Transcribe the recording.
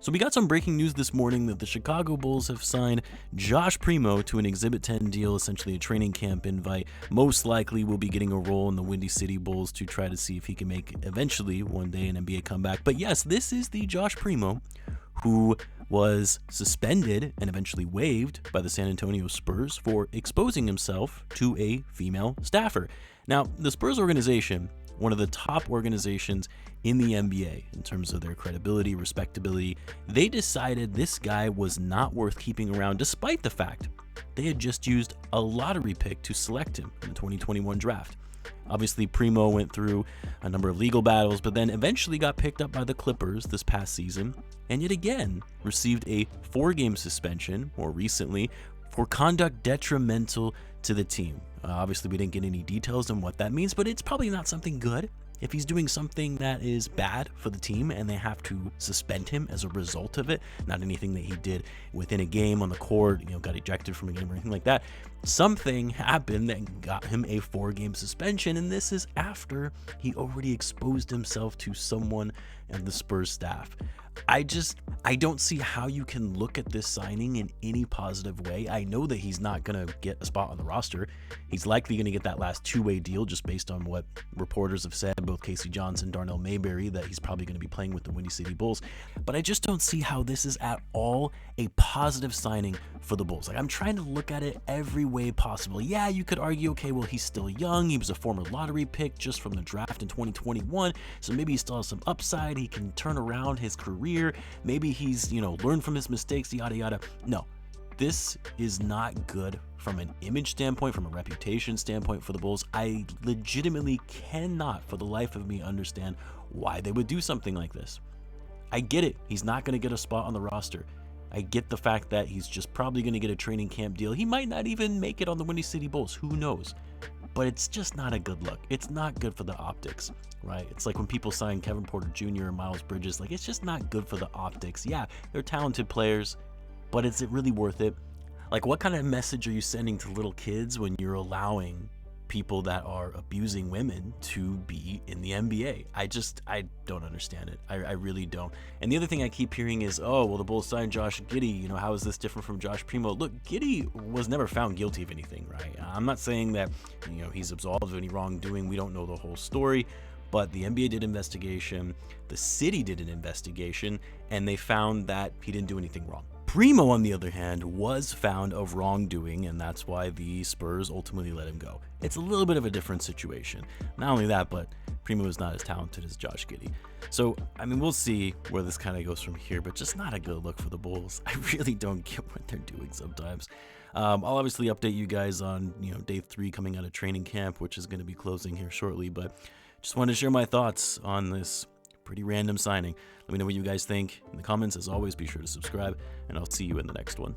So we got some breaking news this morning that the Chicago Bulls have signed Josh Primo to an Exhibit 10 deal, essentially a training camp invite. Most likely will be getting a role in the Windy City Bulls to try to see if he can make eventually one day an NBA comeback. But yes, this is the Josh Primo who was suspended and eventually waived by the San Antonio Spurs for exposing himself to a female staffer. Now, the Spurs organization, one of the top organizations in the NBA in terms of their credibility, respectability, they decided this guy was not worth keeping around despite the fact they had just used a lottery pick to select him in the 2021 draft. Obviously, Primo went through a number of legal battles, but then eventually got picked up by the Clippers this past season, and yet again received a 4-game suspension more recently for conduct detrimental to the team. Obviously, we didn't get any details on what that means, but it's probably not something good. If he's doing something that is bad for the team and they have to suspend him as a result of it, not anything that he did within a game on the court, got ejected from a game or anything like that. Something happened that got him a 4-game suspension, and this is after he already exposed himself to someone and the Spurs staff. I don't see how you can look at this signing in any positive way. I know that he's not going to get a spot on the roster. He's likely going to get that last 2-way deal just based on what reporters have said, both Casey Johnson, Darnell Mayberry, that he's probably going to be playing with the Windy City Bulls. But I just don't see how this is at all a positive signing for the Bulls. I'm trying to look at it every way possible. Yeah, you could argue, okay, well, he's still young. He was a former lottery pick just from the draft in 2021. So maybe he still has some upside. He can turn around his career. Maybe he's, learned from his mistakes, yada, yada. No, this is not good from an image standpoint, from a reputation standpoint for the Bulls. I legitimately cannot, for the life of me, understand why they would do something like this. I get it. He's not going to get a spot on the roster. I get the fact that he's just probably going to get a training camp deal. He might not even make it on the Windy City Bulls. Who knows? But it's just not a good look. It's not good for the optics, right? It's like when people sign Kevin Porter Jr. or Miles Bridges. It's just not good for the optics. Yeah, they're talented players, but is it really worth it? What kind of message are you sending to little kids when you're allowing people that are abusing women to be in the NBA? I don't understand it. I really don't. And the other thing I keep hearing is, oh, well, the Bulls signed Josh Giddey. How is this different from Josh Primo? Look, Giddey was never found guilty of anything, right? I'm not saying that, he's absolved of any wrongdoing. We don't know the whole story. But the NBA did an investigation, the city did an investigation, and they found that he didn't do anything wrong. Primo, on the other hand, was found of wrongdoing, and that's why the Spurs ultimately let him go. It's a little bit of a different situation. Not only that, but Primo is not as talented as Josh Giddey. So, we'll see where this kind of goes from here, but just not a good look for the Bulls. I really don't get what they're doing sometimes. I'll obviously update you guys on, day 3 coming out of training camp, which is going to be closing here shortly, but just wanted to share my thoughts on this pretty random signing. Let me know what you guys think in the comments. As always, be sure to subscribe, and I'll see you in the next one.